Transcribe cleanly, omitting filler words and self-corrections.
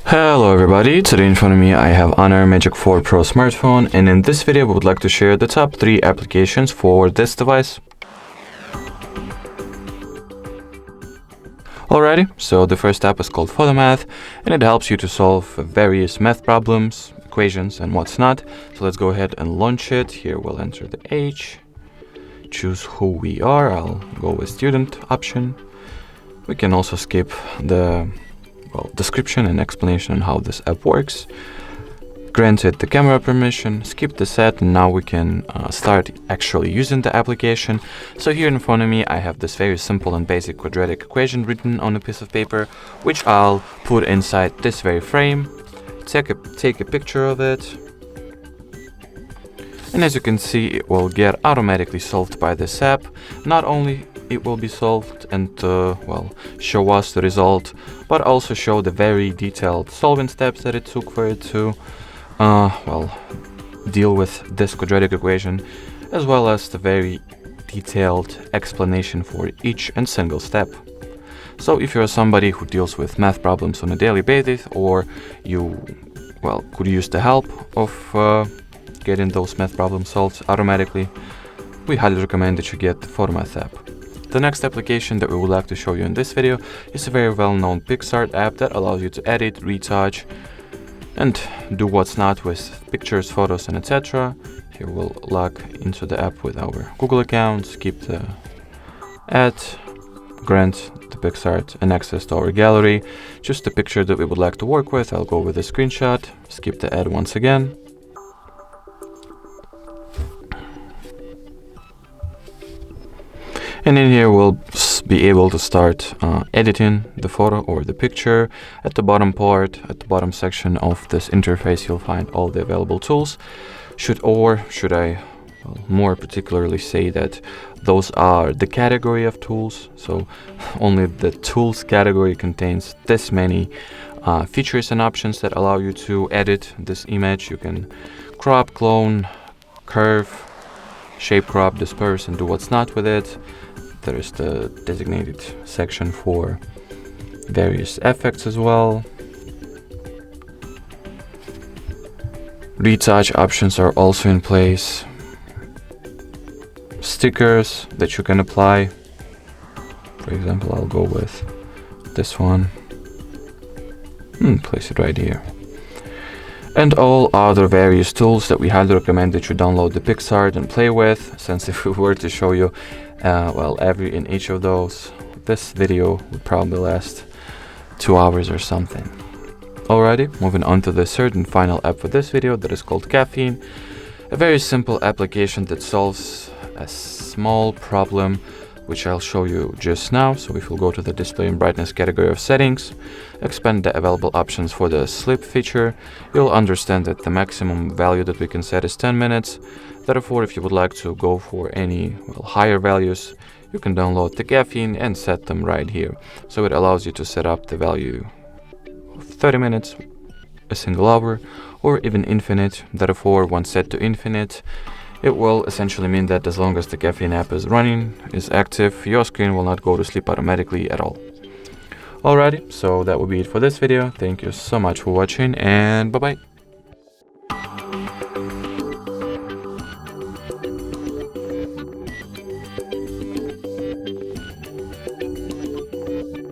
Hello everybody, today in front of me I have Honor Magic4 Pro smartphone, and in this video we would like to share the top 3 applications for this device. Alrighty, so the first app is called Photomath, and it helps you to solve various math problems, equations and what's not. So let's go ahead and launch it. Here we'll enter the age, choose who we are. I'll go with student option. We can also skip the description and explanation on how this app works. Grant it the camera permission, skip the set, and now we can start actually using the application. So here in front of me I have this very simple and basic quadratic equation written on a piece of paper, which I'll put inside this very frame, take a picture of it, and as you can see it will get automatically solved by this app. Not only it will be solved and show us the result, but also show the very detailed solving steps that it took for it to deal with this quadratic equation, as well as the very detailed explanation for each and single step. So if you're somebody who deals with math problems on a daily basis, or you could use the help of getting those math problems solved automatically, we highly recommend that you get the Photomath app. The next application that we would like to show you in this video is a very well-known Pixar app that allows you to edit, retouch, and do what's not with pictures, photos, and etc. Here we'll log into the app with our Google account, skip the ad, grant the Pixar an access to our gallery, choose the picture that we would like to work with. I'll go with a screenshot, skip the ad once again. And in here we'll be able to start editing the photo or the picture. At the bottom section of this interface you'll find all the available tools. Should I more particularly say that those are the category of tools. So only the tools category contains this many features and options that allow you to edit this image. You can crop, clone, curve, shape, crop, disperse, and do what's not with it. There is the designated section for various effects as well. Retouch options are also in place. Stickers that you can apply. For example, I'll go with this one. Place it right here. And all other various tools that we highly recommend that you download the Pixar and play with, since if we were to show you in each of those, this video would probably last 2 hours or something. Alrighty, moving on to the third and final app for this video, that is called Caffeine. A very simple application that solves a small problem, which I'll show you just now. So if we'll go to the display and brightness category of settings, expand the available options for the sleep feature, you'll understand that the maximum value that we can set is 10 minutes. Therefore, if you would like to go for any higher values, you can download the Caffeine and set them right here. So it allows you to set up the value of 30 minutes, a single hour, or even infinite. Therefore, once set to infinite, it will essentially mean that as long as the Caffeine app is running, is active, your screen will not go to sleep automatically at all. Alrighty, so that will be it for this video. Thank you so much for watching, and bye-bye.